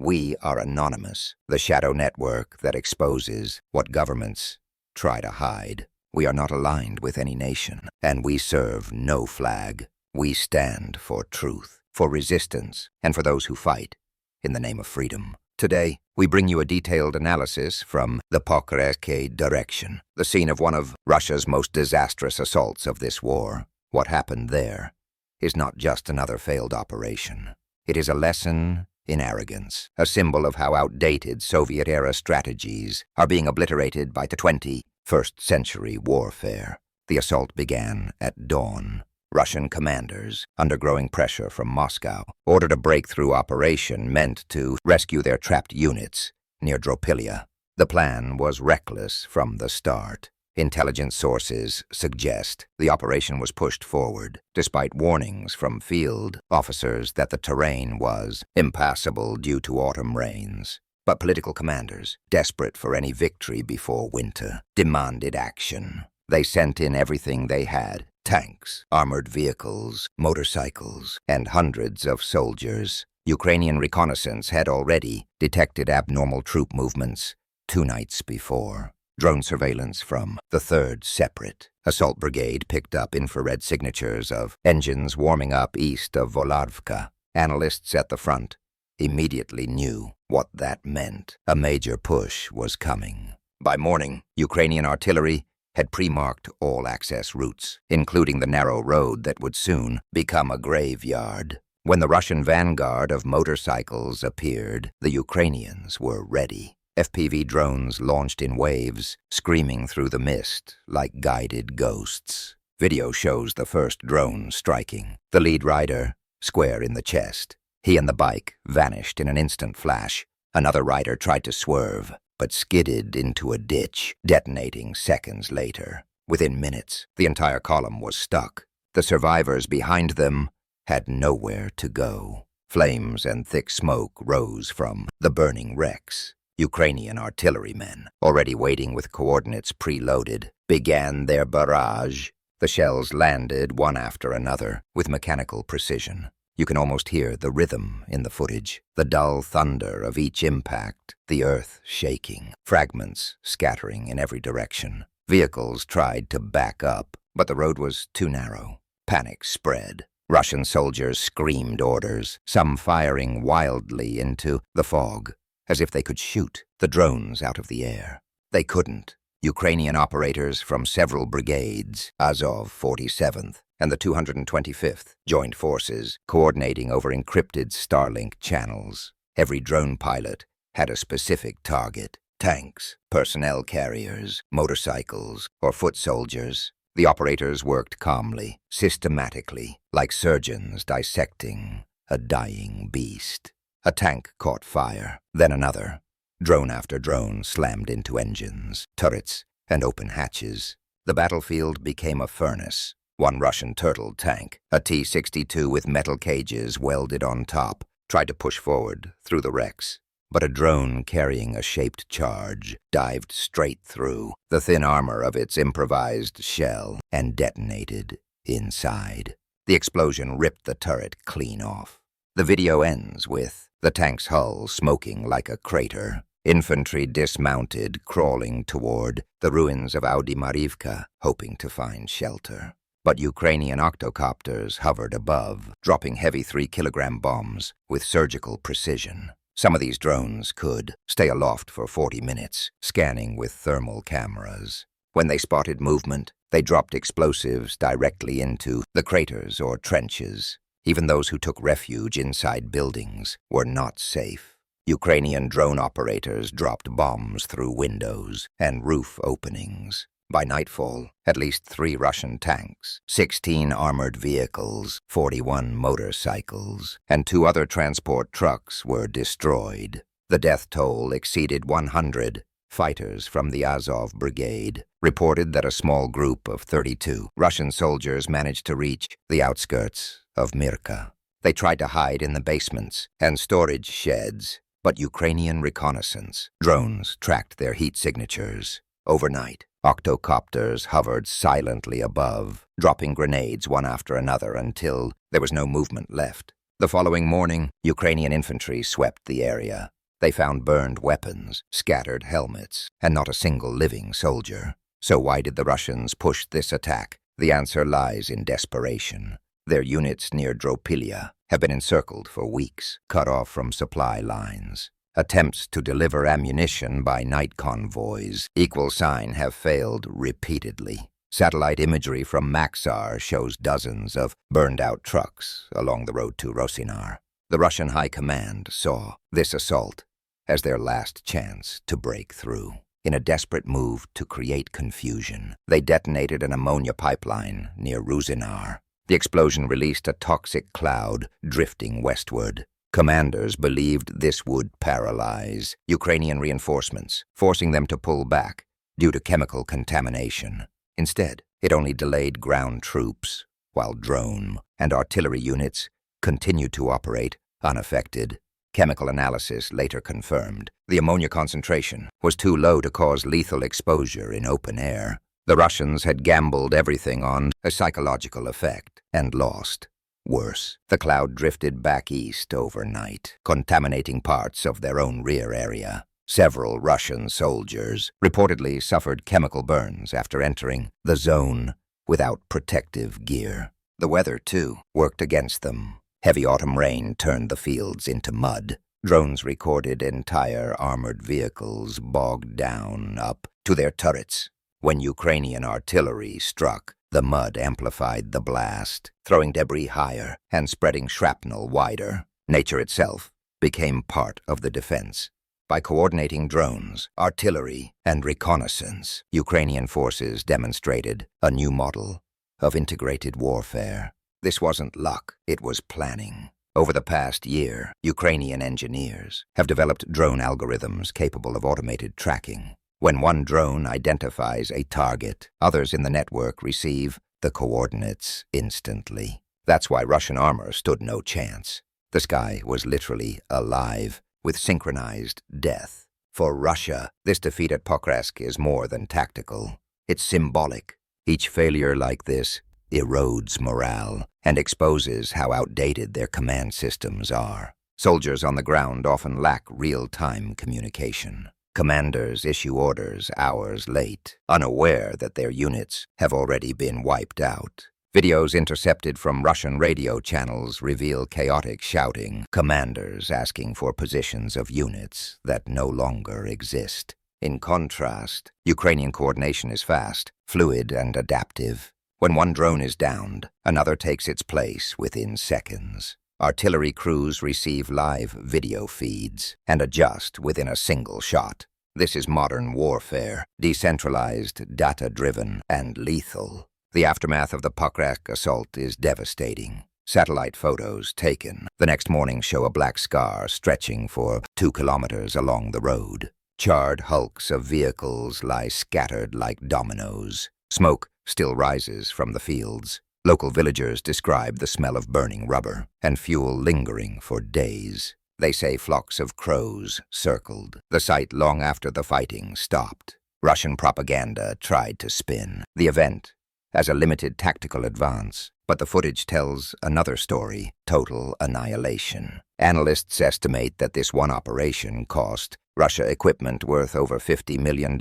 We are Anonymous, the shadow network that exposes what governments try to hide. We are not aligned with any nation, and we serve no flag. We stand for truth, for resistance, and for those who fight in the name of freedom. Today, we bring you a detailed analysis from the pocrsk direction, the scene of one of Russia's most disastrous assaults of this war. What happened there is not just another failed operation. It is a lesson in arrogance, a symbol of how outdated Soviet-era strategies are being obliterated by the 21st century warfare. The assault began at dawn. Russian commanders, under growing pressure from Moscow, ordered a breakthrough operation meant to rescue their trapped units near Dropilia. The plan was reckless from the start. Intelligence sources suggest the operation was pushed forward, despite warnings from field officers that the terrain was impassable due to autumn rains. But political commanders, desperate for any victory before winter, demanded action. They sent in everything they had: tanks, armored vehicles, motorcycles, and hundreds of soldiers. Ukrainian reconnaissance had already detected abnormal troop movements 2 nights before. Drone surveillance from the 3rd Separate Assault Brigade picked up infrared signatures of engines warming up east of Volovka. Analysts at the front immediately knew what that meant. A major push was coming. By morning, Ukrainian artillery had pre-marked all access routes, including the narrow road that would soon become a graveyard. When the Russian vanguard of motorcycles appeared, the Ukrainians were ready. FPV drones launched in waves, screaming through the mist like guided ghosts. Video shows the first drone striking the lead rider square in the chest. He and the bike vanished in an instant flash. Another rider tried to swerve, but skidded into a ditch, detonating seconds later. Within minutes, the entire column was stuck. The survivors behind them had nowhere to go. Flames and thick smoke rose from the burning wrecks. Ukrainian artillerymen, already waiting with coordinates preloaded, began their barrage. The shells landed one after another with mechanical precision. You can almost hear the rhythm in the footage, the dull thunder of each impact, the earth shaking, fragments scattering in every direction. Vehicles tried to back up, but the road was too narrow. Panic spread. Russian soldiers screamed orders, some firing wildly into the fog, as if they could shoot the drones out of the air. They couldn't. Ukrainian operators from several brigades, Azov 47th, and the 225th, joined forces, coordinating over encrypted Starlink channels. Every drone pilot had a specific target: tanks, personnel carriers, motorcycles, or foot soldiers. The operators worked calmly, systematically, like surgeons dissecting a dying beast. A tank caught fire, then another. Drone after drone slammed into engines, turrets, and open hatches. The battlefield became a furnace. One Russian turtle tank, a T-62 with metal cages welded on top, tried to push forward through the wrecks. But a drone carrying a shaped charge dived straight through the thin armor of its improvised shell and detonated inside. The explosion ripped the turret clean off. The video ends with the tank's hull smoking like a crater, infantry dismounted, crawling toward the ruins of Audimarivka, hoping to find shelter. But Ukrainian octocopters hovered above, dropping heavy 3-kilogram bombs with surgical precision. Some of these drones could stay aloft for 40 minutes, scanning with thermal cameras. When they spotted movement, they dropped explosives directly into the craters or trenches. Even those who took refuge inside buildings were not safe. Ukrainian drone operators dropped bombs through windows and roof openings. By nightfall, at least 3 Russian tanks, 16 armored vehicles, 41 motorcycles, and 2 other transport trucks were destroyed. The death toll exceeded 100. Fighters from the Azov Brigade reported that a small group of 32 Russian soldiers managed to reach the outskirts of Mirka. They tried to hide in the basements and storage sheds, but Ukrainian reconnaissance drones tracked their heat signatures. Overnight, octocopters hovered silently above, dropping grenades one after another until there was no movement left. The following morning, Ukrainian infantry swept the area. They found burned weapons, scattered helmets, and not a single living soldier. So why did the Russians push this attack? The answer lies in desperation. Their units near Dropilia have been encircled for weeks, cut off from supply lines. Attempts to deliver ammunition by night convoys, equal sign, have failed repeatedly. Satellite imagery from Maxar shows dozens of burned-out trucks along the road to Rosinar. The Russian High Command saw this assault as their last chance to break through. In a desperate move to create confusion, they detonated an ammonia pipeline near Rusinar. The explosion released a toxic cloud drifting westward. Commanders believed this would paralyze Ukrainian reinforcements, forcing them to pull back due to chemical contamination. Instead, it only delayed ground troops, while drone and artillery units continued to operate unaffected. Chemical analysis later confirmed the ammonia concentration was too low to cause lethal exposure in open air. The Russians had gambled everything on a psychological effect and lost. Worse, the cloud drifted back east overnight, contaminating parts of their own rear area. Several Russian soldiers reportedly suffered chemical burns after entering the zone without protective gear. The weather, too, worked against them. Heavy autumn rain turned the fields into mud. Drones recorded entire armored vehicles bogged down up to their turrets. When Ukrainian artillery struck, the mud amplified the blast, throwing debris higher and spreading shrapnel wider. Nature itself became part of the defense. By coordinating drones, artillery, and reconnaissance, Ukrainian forces demonstrated a new model of integrated warfare. This wasn't luck, it was planning. Over the past year, Ukrainian engineers have developed drone algorithms capable of automated tracking. When one drone identifies a target, others in the network receive the coordinates instantly. That's why Russian armor stood no chance. The sky was literally alive with synchronized death. For Russia, this defeat at Pocrsk is more than tactical. It's symbolic. Each failure like this erodes morale and exposes how outdated their command systems are. Soldiers on the ground often lack real-time communication. Commanders issue orders hours late, unaware that their units have already been wiped out. Videos intercepted from Russian radio channels reveal chaotic shouting, commanders asking for positions of units that no longer exist. In contrast, Ukrainian coordination is fast, fluid, and adaptive. When one drone is downed, another takes its place within seconds. Artillery crews receive live video feeds and adjust within a single shot. This is modern warfare, decentralized, data-driven, and lethal. The aftermath of the Pocrsk assault is devastating. Satellite photos taken the next morning show a black scar stretching for 2 kilometers along the road. Charred hulks of vehicles lie scattered like dominoes. Smoke still rises from the fields. Local villagers describe the smell of burning rubber and fuel lingering for days. They say flocks of crows circled the site long after the fighting stopped. Russian propaganda tried to spin the event as a limited tactical advance, but the footage tells another story: total annihilation. Analysts estimate that this one operation cost Russia equipment worth over $50 million.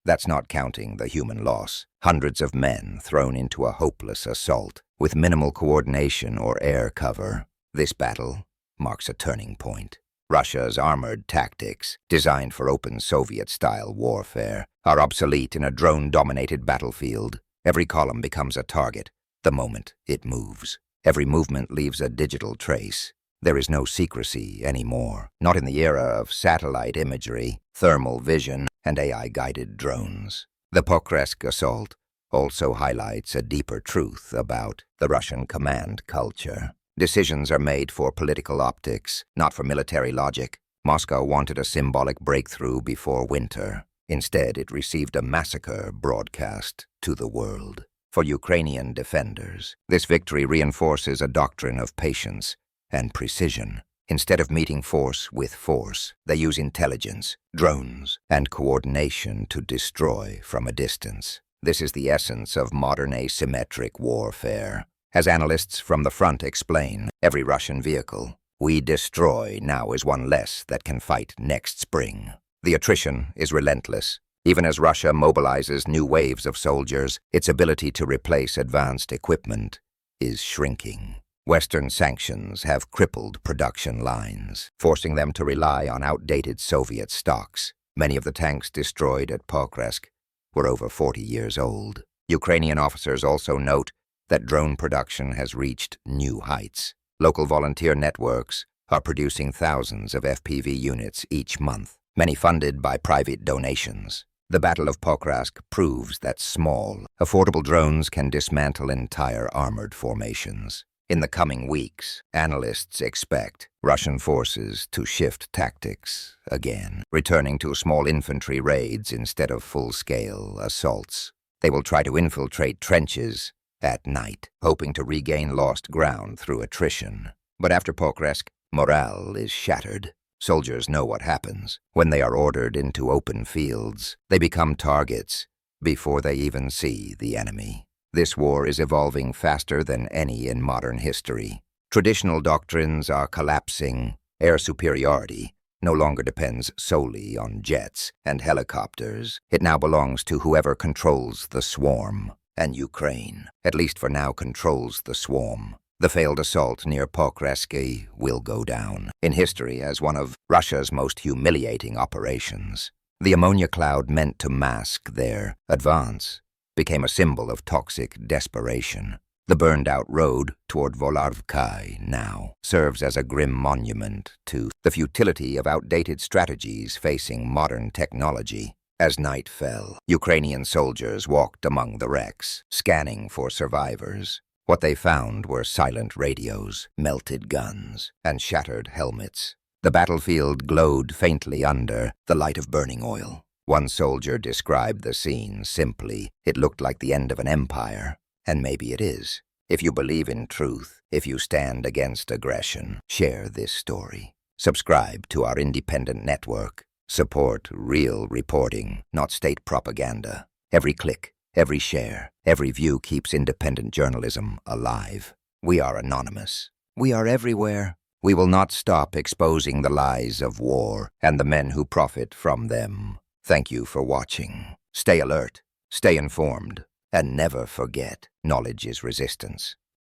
That's not counting the human loss. Hundreds of men thrown into a hopeless assault with minimal coordination or air cover. This battle marks a turning point. Russia's armored tactics, designed for open Soviet-style warfare, are obsolete in a drone-dominated battlefield. Every column becomes a target the moment it moves. Every movement leaves a digital trace. There is no secrecy anymore, not in the era of satellite imagery, thermal vision, and AI-guided drones. The Pocrsk assault also highlights a deeper truth about the Russian command culture. Decisions are made for political optics, not for military logic. Moscow wanted a symbolic breakthrough before winter. Instead, it received a massacre broadcast to the world. For Ukrainian defenders, this victory reinforces a doctrine of patience and precision. Instead of meeting force with force, they use intelligence, drones, and coordination to destroy from a distance. This is the essence of modern asymmetric warfare. As analysts from the front explain, every Russian vehicle we destroy now is one less that can fight next spring. The attrition is relentless. Even as Russia mobilizes new waves of soldiers, its ability to replace advanced equipment is shrinking. Western sanctions have crippled production lines, forcing them to rely on outdated Soviet stocks. Many of the tanks destroyed at Pocrsk were over 40 years old. Ukrainian officers also note that drone production has reached new heights. Local volunteer networks are producing thousands of FPV units each month, many funded by private donations. The Battle of Pocrsk proves that small, affordable drones can dismantle entire armored formations. In the coming weeks, analysts expect Russian forces to shift tactics again, returning to small infantry raids instead of full-scale assaults. They will try to infiltrate trenches at night, hoping to regain lost ground through attrition. But after Pocrsk, morale is shattered. Soldiers know what happens. When they are ordered into open fields, they become targets before they even see the enemy. This war is evolving faster than any in modern history. Traditional doctrines are collapsing. Air superiority no longer depends solely on jets and helicopters. It now belongs to whoever controls the swarm. And Ukraine, at least for now, controls the swarm. The failed assault near Pocrsk will go down in history as one of Russia's most humiliating operations. The ammonia cloud meant to mask their advance became a symbol of toxic desperation. The burned-out road toward Warupdate now serves as a grim monument to the futility of outdated strategies facing modern technology. As night fell, Ukrainian soldiers walked among the wrecks, scanning for survivors. What they found were silent radios, melted guns, and shattered helmets. The battlefield glowed faintly under the light of burning oil. One soldier described the scene simply. It looked like the end of an empire. And maybe it is. If you believe in truth, if you stand against aggression, share this story. Subscribe to our independent network. Support real reporting, not state propaganda. Every click, every share, every view keeps independent journalism alive. We are anonymous. We are everywhere. We will not stop exposing the lies of war and the men who profit from them. Thank you for watching. Stay alert, stay informed, and never forget, knowledge is resistance.